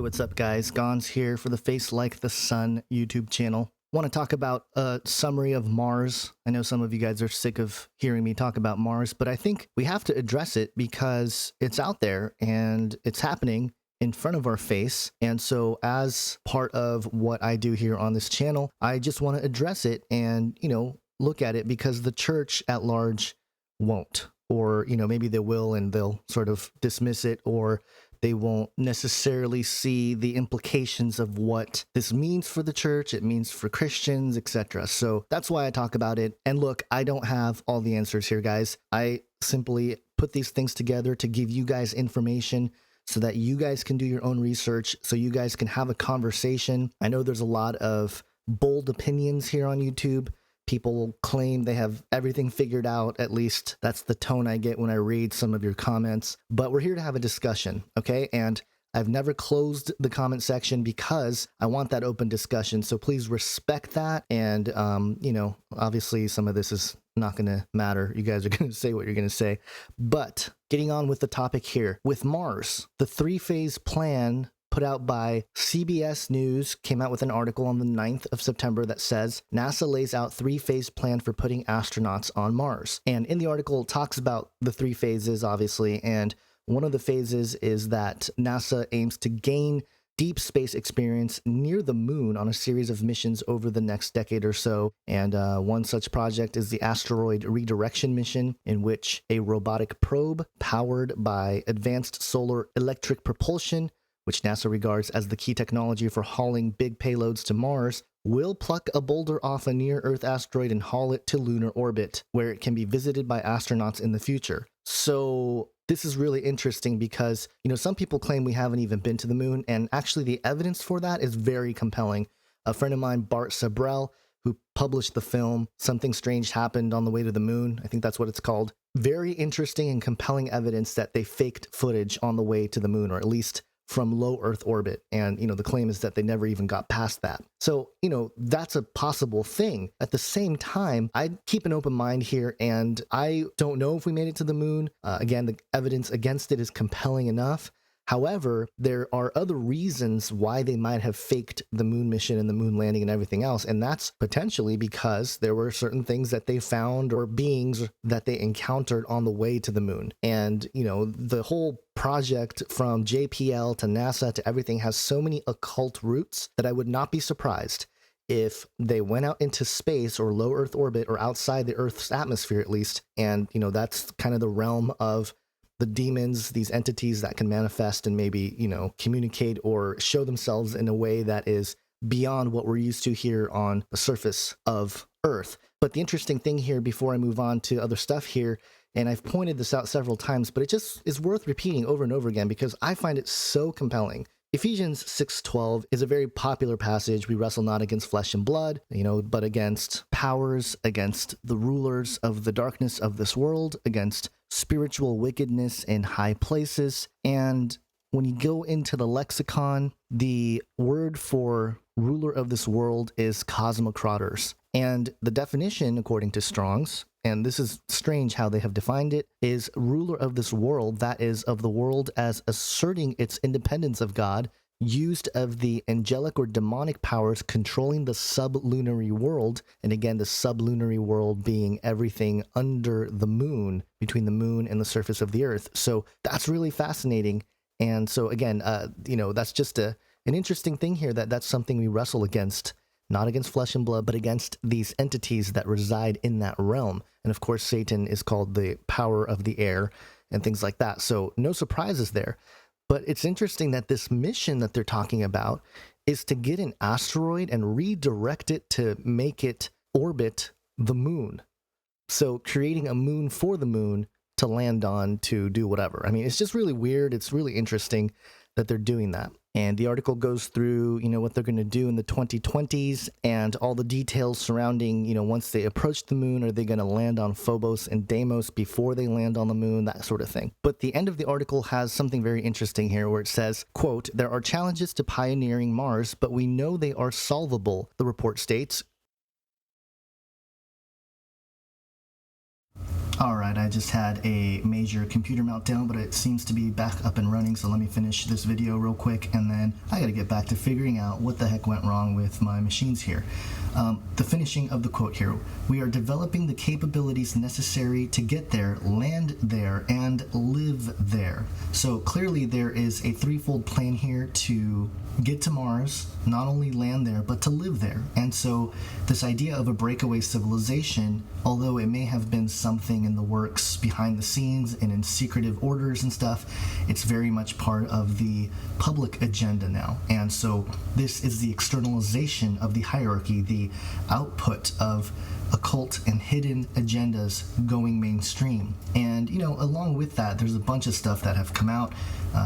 what's up guys? Gons here for the Face Like the Sun YouTube channel. Want to talk about a summary of Mars. I know some of you guys are sick of hearing me talk about Mars, but I think we have to address it because it's out there and it's happening in front of our face. And so as part of what I do here on this channel, I just want to address it and, look at it because the church at large won't. Or, maybe they will and they'll sort of dismiss it, or they won't necessarily see the implications of what this means for the church, it means for Christians, etc. So that's why I talk about it. And look, I don't have all the answers here, guys. I simply put these things together to give you guys information so that you guys can do your own research, so you guys can have a conversation. I know there's a lot of bold opinions here on YouTube. People claim they have everything figured out. At least that's the tone I get when I read some of your comments. But we're here to have a discussion, okay? And I've never closed the comment section because I want that open discussion. So please respect that. And, obviously some of this is not going to matter. You guys are going to say what you're going to say. But getting on with the topic here. With Mars, the three-phase plan put out by CBS News came out with an article on the 9th of September that says NASA lays out three-phase plan for putting astronauts on Mars. And in the article, it talks about the three phases, obviously. And one of the phases is that NASA aims to gain deep space experience near the moon on a series of missions over the next decade or so. And one such project is the Asteroid Redirection mission, in which a robotic probe powered by advanced solar electric propulsion, which NASA regards as the key technology for hauling big payloads to Mars, will pluck a boulder off a near-Earth asteroid and haul it to lunar orbit, where it can be visited by astronauts in the future. So this is really interesting because, some people claim we haven't even been to the moon, and actually the evidence for that is very compelling. A friend of mine, Bart Sabrell, who published the film Something Strange Happened on the Way to the Moon, I think that's what it's called, very interesting and compelling evidence that they faked footage on the way to the moon, or at least from low Earth orbit. And, the claim is that they never even got past that. So, that's a possible thing. At the same time, I keep an open mind here, and I don't know if we made it to the moon. Again, the evidence against it is compelling enough. However, there are other reasons why they might have faked the moon mission and the moon landing and everything else. And that's potentially because there were certain things that they found or beings that they encountered on the way to the moon. And, the whole project from JPL to NASA to everything has so many occult roots that I would not be surprised if they went out into space or low Earth orbit or outside the Earth's atmosphere at least. And, that's kind of the realm of the demons, these entities that can manifest and maybe, communicate or show themselves in a way that is beyond what we're used to here on the surface of Earth. But the interesting thing here, before I move on to other stuff here, and I've pointed this out several times, but it just is worth repeating over and over again because I find it so compelling. Ephesians 6:12 is a very popular passage. We wrestle not against flesh and blood, but against powers, against the rulers of the darkness of this world, against spiritual wickedness in high places. And when you go into the lexicon, the word for ruler of this world is cosmocrators. And the definition, according to Strong's, and this is strange how they have defined it, is ruler of this world, that is, of the world as asserting its independence of God, used of the angelic or demonic powers controlling the sublunary world. And again, the sublunary world being everything under the moon, between the moon and the surface of the Earth. So that's really fascinating. And so again, that's just an interesting thing here, that's something we wrestle against. Not against flesh and blood, but against these entities that reside in that realm. And of course, Satan is called the power of the air and things like that. So no surprises there. But it's interesting that this mission that they're talking about is to get an asteroid and redirect it to make it orbit the moon. So creating a moon for the moon to land on to do whatever. I mean, it's just really weird. It's really interesting that they're doing that. And the article goes through, what they're going to do in the 2020s and all the details surrounding, once they approach the moon, are they going to land on Phobos and Deimos before they land on the moon, that sort of thing. But the end of the article has something very interesting here where it says, quote, "There are challenges to pioneering Mars, but we know they are solvable," the report states. Alright, I just had a major computer meltdown, but it seems to be back up and running, so let me finish this video real quick, and then I gotta get back to figuring out what the heck went wrong with my machines here. The finishing of the quote here: we are developing the capabilities necessary to get there, land there, and live there. So clearly there is a threefold plan here to get to Mars, not only land there, but to live there. And so this idea of a breakaway civilization, although it may have been something in the works behind the scenes and in secretive orders and stuff, it's very much part of the public agenda now. And so this is the externalization of the hierarchy, the output of occult and hidden agendas going mainstream. And, you know, along with that, there's a bunch of stuff that have come out.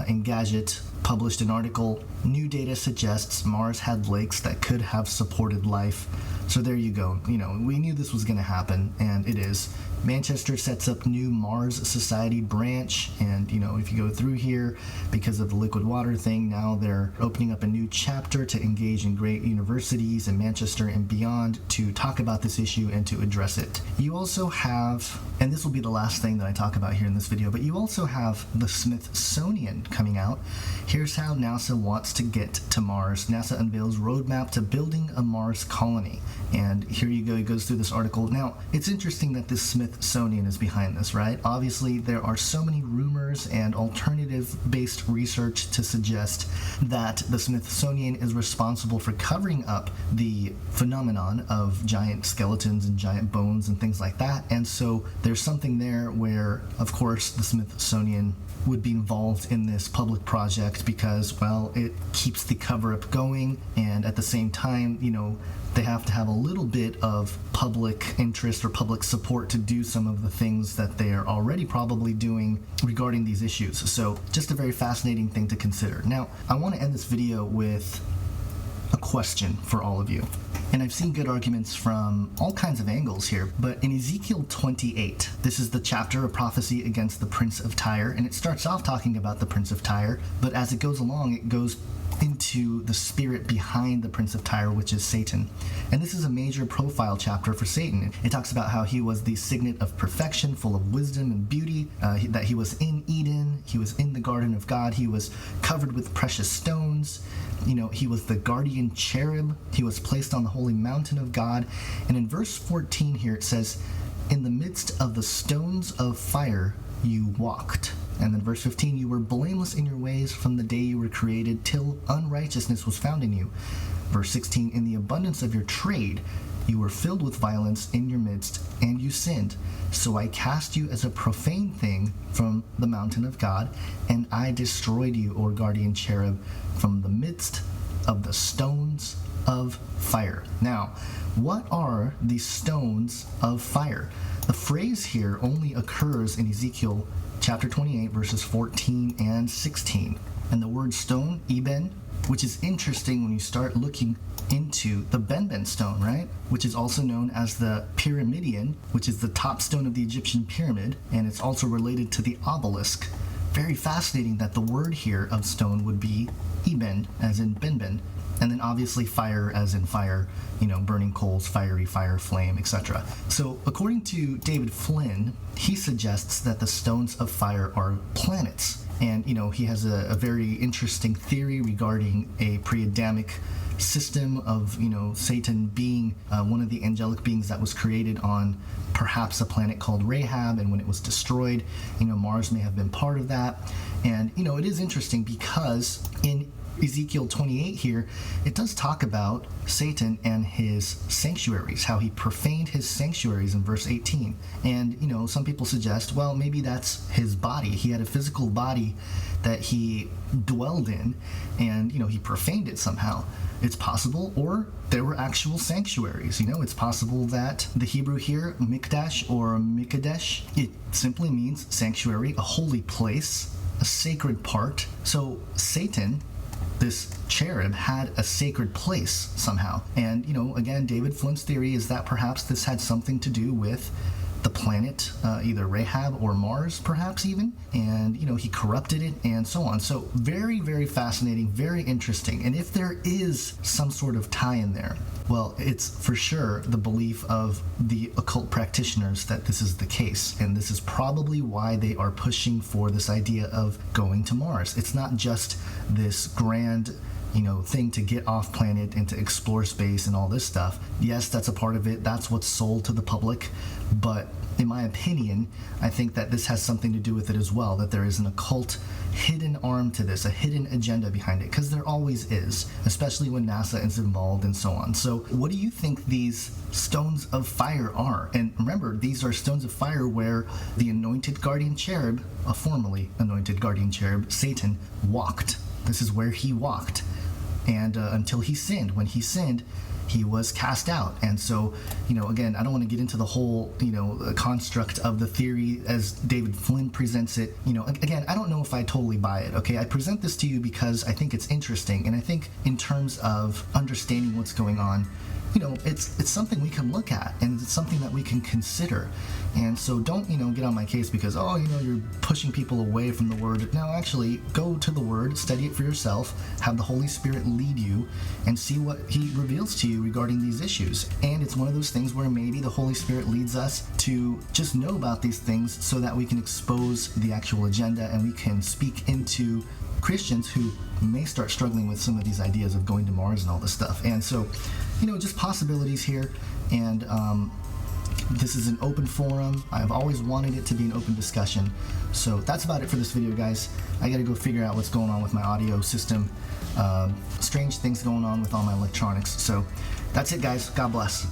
Engadget published an article: new data suggests Mars had lakes that could have supported life. So there you go. You know, we knew this was going to happen, and it is. Manchester sets up new Mars Society branch, and, you know, if you go through here, because of the liquid water thing, now they're opening up a new chapter to engage in great universities in Manchester and beyond to talk about this issue and to address it. You also have, and this will be the last thing that I talk about here in this video, but you also have the Smithsonian coming out. Here's how NASA wants to get to Mars. NASA unveils roadmap to building a Mars colony. And here you go, it goes through this article. Now, it's interesting that this Smithsonian is behind this, right? Obviously, there are so many rumors and alternative-based research to suggest that the Smithsonian is responsible for covering up the phenomenon of giant skeletons and giant bones and things like that. And so there's something there where, of course, the Smithsonian would be involved in this public project because, well, it keeps the cover-up going, and at the same time, you know, they have to have a little bit of public interest or public support to do some of the things that they are already probably doing regarding these issues. So just a very fascinating thing to consider. Now, I want to end this video with a question for all of you. And I've seen good arguments from all kinds of angles here, but in Ezekiel 28, this is the chapter of prophecy against the Prince of Tyre, and it starts off talking about the Prince of Tyre, but as it goes along, it goes into the spirit behind the Prince of Tyre, which is Satan. And this is a major profile chapter for Satan. It talks about how he was the signet of perfection, full of wisdom and beauty, that he was in Eden, he was in the garden of God, he was covered with precious stones, you know, he was the guardian cherub, he was placed on the holy mountain of God. And in verse 14 here it says, in the midst of the stones of fire you walked. And then verse 15, you were blameless in your ways from the day you were created till unrighteousness was found in you. Verse 16, in the abundance of your trade you were filled with violence in your midst, and you sinned. So I cast you as a profane thing from the mountain of God, and I destroyed you, O guardian cherub, from the midst of the stones of fire. Now, what are the stones of fire? The phrase here only occurs in Ezekiel chapter 28, verses 14 and 16. And the word stone, Eben, which is interesting when you start looking into the Benben stone, right? Which is also known as the Pyramidion, which is the top stone of the Egyptian pyramid, and it's also related to the obelisk. Very fascinating that the word here of stone would be Eben, as in Benben, and then obviously fire as in fire, you know, burning coals, fiery fire, flame, etc. So according to David Flynn, he suggests that the stones of fire are planets. And, you know, he has a very interesting theory regarding a pre-Adamic system of, you know, Satan being one of the angelic beings that was created on perhaps a planet called Rahab, and when it was destroyed, you know, Mars may have been part of that. And, you know, it is interesting because in Ezekiel 28 here, it does talk about Satan and his sanctuaries, how he profaned his sanctuaries in verse 18. And, you know, some people suggest, well, maybe that's his body. He had a physical body that he dwelled in, and, you know, he profaned it somehow. It's possible, or there were actual sanctuaries. You know, it's possible that the Hebrew here, mikdash or mikadesh, it simply means sanctuary, a holy place, a sacred part. So Satan, this cherub, had a sacred place somehow. And, you know, again, David Flynn's theory is that perhaps this had something to do with the planet, either Rahab or Mars, perhaps even, and he corrupted it and so on. So very, very fascinating, very interesting. And if there is some sort of tie in there, well, it's for sure the belief of the occult practitioners that this is the case, and this is probably why they are pushing for this idea of going to Mars. It's not just this grand thing to get off planet and to explore space and all this stuff. Yes, that's a part of it. That's what's sold to the public. But in my opinion, I think that this has something to do with it as well, that there is an occult hidden arm to this, a hidden agenda behind it, because there always is, especially when NASA is involved and so on. So what do you think these stones of fire are? And remember, these are stones of fire where the anointed guardian cherub, a formerly anointed guardian cherub, Satan, walked. This is where he walked. And until he sinned. When he sinned, he was cast out. And so, again, I don't want to get into the whole, construct of the theory as David Flynn presents it. Again, I don't know if I totally buy it, okay? I present this to you because I think it's interesting. And I think in terms of understanding what's going on, it's something we can look at, and it's something that we can consider. And so don't, get on my case because, you're pushing people away from the Word. No, actually, go to the Word, study it for yourself, have the Holy Spirit lead you, and see what He reveals to you regarding these issues. And it's one of those things where maybe the Holy Spirit leads us to just know about these things so that we can expose the actual agenda and we can speak into Christians who may start struggling with some of these ideas of going to Mars and all this stuff. And so, just possibilities here. And this is an open forum. I've always wanted it to be an open discussion. So that's about it for this video, guys. I gotta go figure out what's going on with my audio system. Strange things going on with all my electronics. So that's it, guys. God bless.